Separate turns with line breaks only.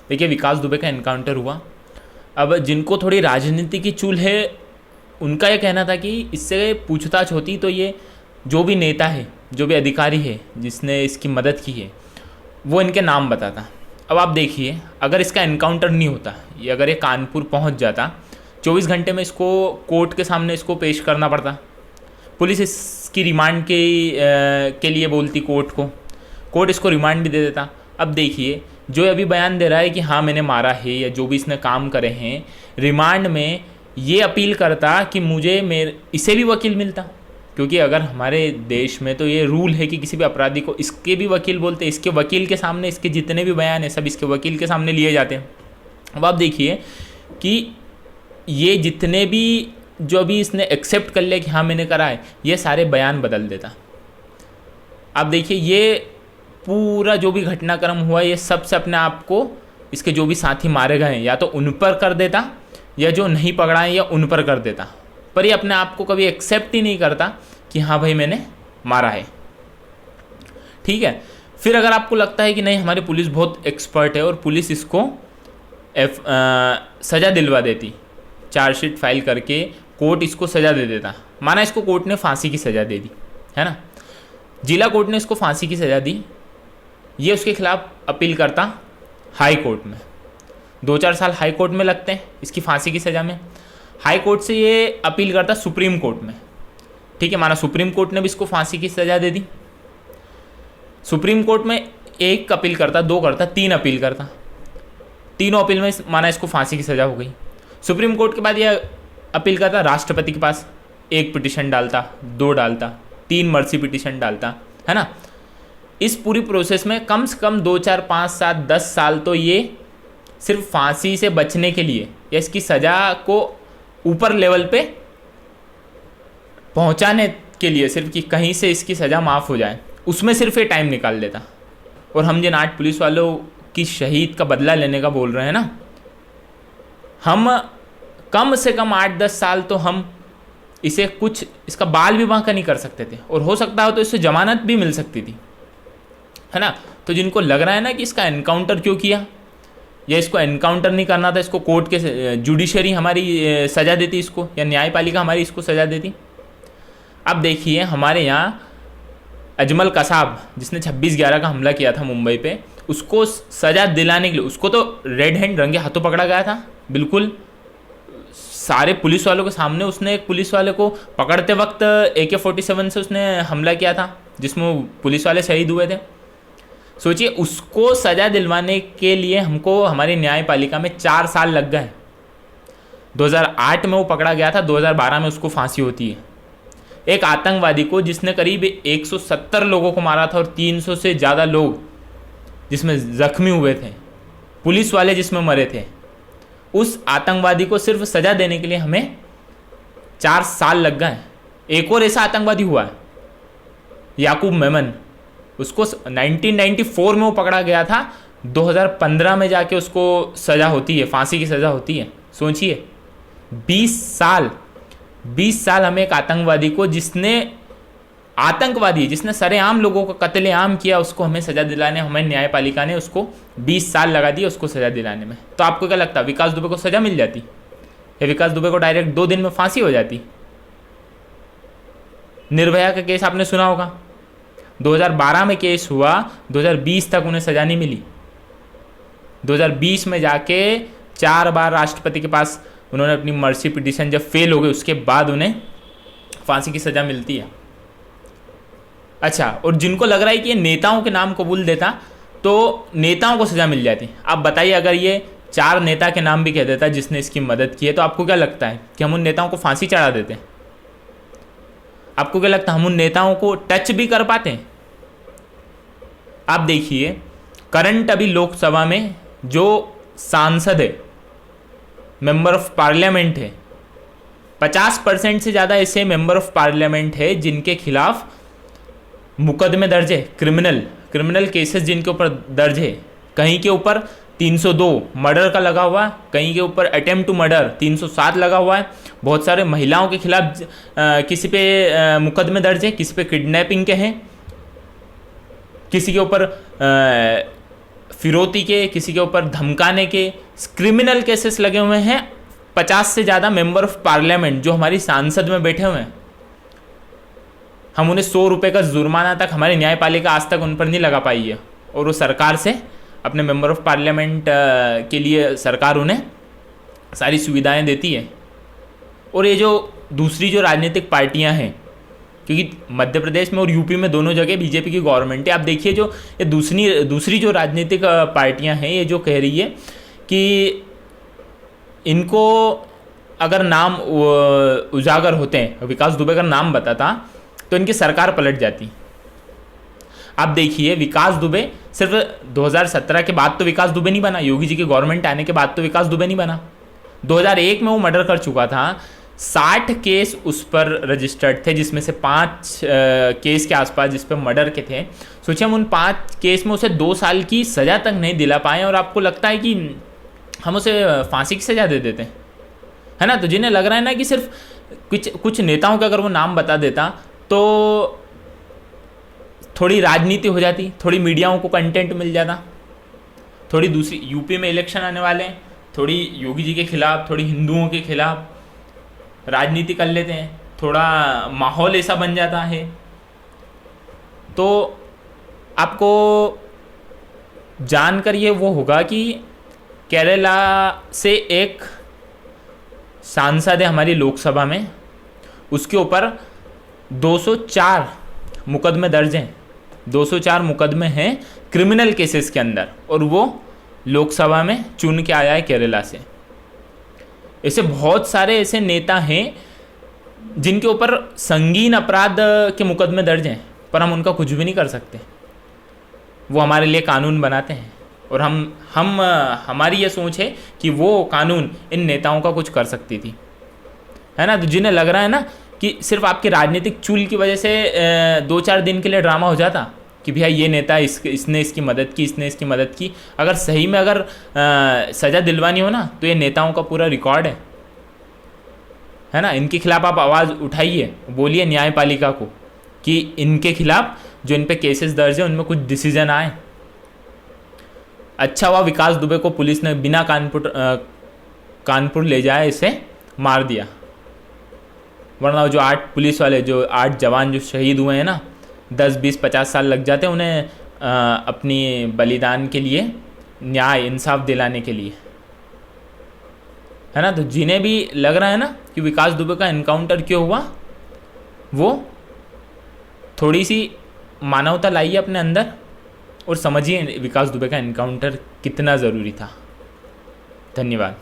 देखिए विकास दुबे का एनकाउंटर हुआ। अब जिनको थोड़ी राजनीति की चूल है उनका ये कहना था कि इससे पूछताछ होती तो ये जो भी नेता है, जो भी अधिकारी है जिसने इसकी मदद की है, वो इनके नाम बताता। अब आप देखिए, अगर इसका एनकाउंटर नहीं होता, ये अगर ये कानपुर पहुंच जाता, 24 घंटे में इसको कोर्ट के सामने इसको पेश करना पड़ता, पुलिस इसकी रिमांड के लिए बोलती कोर्ट इसको रिमांड भी दे देता। अब देखिए, जो अभी बयान दे रहा है कि हाँ मैंने मारा है, या जो भी इसने काम करे हैं, रिमांड में ये अपील करता कि इसे भी वकील मिलता। क्योंकि अगर हमारे देश में तो ये रूल है कि किसी भी अपराधी को इसके भी वकील बोलते हैं, इसके वकील के सामने इसके जितने भी बयान हैं सब इसके वकील के सामने लिए जाते हैं। अब आप देखिए कि ये जितने भी जो अभी इसने एक्सेप्ट कर लिया कि हाँ मैंने करा है, ये सारे बयान बदल देता। आप देखिए, ये पूरा जो भी घटनाक्रम हुआ ये सबसे अपने आप को, इसके जो भी साथी मारे गए हैं, या तो उन पर कर देता, या जो नहीं पकड़ा है या उन पर कर देता। पर ये अपने आप को कभी एक्सेप्ट ही नहीं करता कि हाँ भाई मैंने मारा है। ठीक है, फिर अगर आपको लगता है कि नहीं हमारी पुलिस बहुत एक्सपर्ट है और पुलिस इसको सज़ा दिलवा देती, चार्जशीट फाइल करके कोर्ट इसको सज़ा दे देता। माना इसको कोर्ट ने फांसी की सज़ा दे दी, है ना, जिला कोर्ट ने इसको फांसी की सज़ा दी, ये उसके खिलाफ अपील करता हाई कोर्ट में। 2-4 साल हाई कोर्ट में लगते हैं इसकी फांसी की सज़ा में। हाई कोर्ट से ये अपील करता सुप्रीम कोर्ट में। ठीक है, माना सुप्रीम कोर्ट ने भी इसको फांसी की सज़ा दे दी। सुप्रीम कोर्ट में 1 अपील करता, 2 करता, 3 अपील करता, तीनों अपील में माना इसको फांसी की सज़ा हो गई। सुप्रीम कोर्ट के बाद ये अपील करता राष्ट्रपति के पास, 1 पिटिशन डालता, 2 डालता, 3 मर्सी पिटिशन डालता, है ना। इस पूरी प्रोसेस में कम से कम 2, 4, 5, 7, 10 साल तो ये सिर्फ फांसी से बचने के लिए या इसकी सज़ा को ऊपर लेवल पे पहुंचाने के लिए, सिर्फ कि कहीं से इसकी सज़ा माफ़ हो जाए, उसमें सिर्फ ये टाइम निकाल देता। और हम जिन 8 पुलिस वालों की शहीद का बदला लेने का बोल रहे हैं ना, हम कम से कम 8-10 साल तो हम इसे कुछ इसका बाल विवाह का नहीं कर सकते थे, और हो सकता हो तो इससे जमानत भी मिल सकती थी, है ना। तो जिनको लग रहा है ना कि इसका एनकाउंटर क्यों किया, या इसको एनकाउंटर नहीं करना था, इसको कोर्ट के जुडिशरी हमारी सज़ा देती इसको, या न्यायपालिका हमारी इसको सज़ा देती। अब देखिए, हमारे यहाँ अजमल कसाब जिसने 26/11 का हमला किया था मुंबई पे, उसको सज़ा दिलाने के लिए उसको तो रेड हैंड रंगे हाथों पकड़ा गया था, बिल्कुल सारे पुलिस वालों के सामने। उसने एक पुलिस वाले को पकड़ते वक्त AK-47 से उसने हमला किया था, जिसमें पुलिस वाले शहीद हुए थे। सोचिए, उसको सज़ा दिलवाने के लिए हमको हमारी न्यायपालिका में 4 साल लग गए। 2008 में वो पकड़ा गया था, 2012 में उसको फांसी होती है। एक आतंकवादी को जिसने करीब 170 लोगों को मारा था और 300 से ज़्यादा लोग जिसमें ज़ख्मी हुए थे, पुलिस वाले जिसमें मरे थे, उस आतंकवादी को सिर्फ सज़ा देने के लिए हमें 4 साल लग गए। एक और ऐसा आतंकवादी हुआ है, याकूब मेमन, उसको 1994 में वो पकड़ा गया था, 2015 में जाके उसको सज़ा होती है, फांसी की सज़ा होती है। सोचिए, 20 साल हमें एक आतंकवादी को, जिसने सरेआम लोगों को कत्लेआम किया, उसको हमें सज़ा दिलाने, हमें न्यायपालिका ने उसको 20 साल लगा दिए उसको सज़ा दिलाने में। तो आपको क्या लगता है, विकास दुबे को सज़ा मिल जाती, या विकास दुबे को डायरेक्ट 2 दिन में फांसी हो जाती? निर्भया का केस आपने सुना होगा, 2012 में केस हुआ, 2020 तक उन्हें सज़ा नहीं मिली। 2020 में जाके 4 बार राष्ट्रपति के पास उन्होंने अपनी मर्सी पिटीशन जब फेल हो गई, उसके बाद उन्हें फांसी की सज़ा मिलती है। अच्छा, और जिनको लग रहा है कि ये नेताओं के नाम कबूल देता तो नेताओं को सज़ा मिल जाती। आप बताइए, अगर ये 4 नेता के नाम भी कह देता जिसने इसकी मदद की है, तो आपको क्या लगता है कि हम उन नेताओं को फांसी चढ़ा देते? आपको क्या लगता है हम उन नेताओं को टच भी कर पाते हैं? आप देखिए, करंट अभी लोकसभा में जो सांसद है, मेंबर ऑफ पार्लियामेंट है, 50% से ज़्यादा ऐसे मेंबर ऑफ पार्लियामेंट है जिनके खिलाफ मुकदमे दर्ज है, क्रिमिनल केसेस जिनके ऊपर दर्ज है। कहीं के ऊपर 302 मर्डर का लगा हुआ है, कहीं के ऊपर अटेम्प्ट टू मर्डर 307 लगा हुआ है। बहुत सारे महिलाओं के खिलाफ किसी पे मुकदमे दर्ज है, किसी पे किडनैपिंग के हैं, किसी के ऊपर फिरौती के, किसी के ऊपर धमकाने के क्रिमिनल केसेस लगे हुए हैं। 50 से ज़्यादा मेंबर ऑफ पार्लियामेंट जो हमारी सांसद में बैठे हुए हैं, हम उन्हें 100 रुपये का जुर्माना तक हमारी न्यायपालिका आज तक उन पर नहीं लगा पाई है, और वो सरकार से अपने मेंबर ऑफ पार्लियामेंट के लिए सरकार उन्हें सारी सुविधाएं देती है। और ये जो दूसरी जो राजनीतिक पार्टियां हैं, क्योंकि मध्य प्रदेश में और यूपी में दोनों जगह बीजेपी की गवर्नमेंट है, आप देखिए जो ये दूसरी जो राजनीतिक पार्टियां हैं, ये जो कह रही है कि इनको अगर नाम उजागर होते हैं, विकास दुबे का नाम बताता तो इनकी सरकार पलट जाती। आप देखिए विकास दुबे सिर्फ 2017 के बाद तो विकास दुबे नहीं बना, योगी जी की गवर्नमेंट आने के बाद तो विकास दुबे नहीं बना। 2001 में वो मर्डर कर चुका था, 60 केस उस पर रजिस्टर्ड थे, जिसमें से 5 केस के आसपास जिस पर मर्डर के थे। सोचिए हम उन 5 केस में उसे 2 साल की सज़ा तक नहीं दिला पाए, और आपको लगता है कि हम उसे फांसी की सज़ा दे देते हैं, है ना। तो जिन्हें लग रहा है ना कि सिर्फ कुछ नेताओं का अगर वो नाम बता देता तो थोड़ी राजनीति हो जाती, थोड़ी मीडियाओं को कंटेंट मिल जाता, थोड़ी दूसरी यूपी में इलेक्शन आने वाले हैं, थोड़ी योगी जी के खिलाफ, थोड़ी हिंदुओं के खिलाफ राजनीति कर लेते हैं, थोड़ा माहौल ऐसा बन जाता है। तो आपको जानकर ये वो होगा कि केरला से एक सांसद है हमारी लोकसभा में, उसके ऊपर 204 मुकदमे दर्ज हैं, 204 मुकदमे हैं क्रिमिनल केसेस के अंदर, और वो लोकसभा में चुन के आया है केरला से। ऐसे बहुत सारे ऐसे नेता हैं जिनके ऊपर संगीन अपराध के मुकदमे दर्ज हैं, पर हम उनका कुछ भी नहीं कर सकते। वो हमारे लिए कानून बनाते हैं, और हमारी ये सोच है कि वो कानून इन नेताओं का कुछ कर सकती थी, है ना। तो जिन्हें लग रहा है ना कि सिर्फ आपके राजनीतिक चूल की वजह से 2-4 दिन के लिए ड्रामा हो जाता कि भैया ये नेता इसने इसकी मदद की, इसने इसकी मदद की, अगर सही में अगर सज़ा दिलवानी हो ना तो ये नेताओं का पूरा रिकॉर्ड है ना। इनके खिलाफ आप आवाज़ उठाइए, बोलिए न्यायपालिका को कि इनके खिलाफ जो इन पे केसेस दर्ज है उनमें कुछ डिसीजन आए। अच्छा हुआ विकास दुबे को पुलिस ने बिना कानपुर ले जाए इसे मार दिया, वरना जो 8 पुलिस वाले, जो 8 जवान जो शहीद हुए हैं ना, 10, 20, 50 साल लग जाते हैं उन्हें अपनी बलिदान के लिए, न्याय इंसाफ दिलाने के लिए, है ना। तो जिन्हें भी लग रहा है ना कि विकास दुबे का इनकाउंटर क्यों हुआ, वो थोड़ी सी मानवता लाइए अपने अंदर और समझिए विकास दुबे का इनकाउंटर कितना ज़रूरी था। धन्यवाद।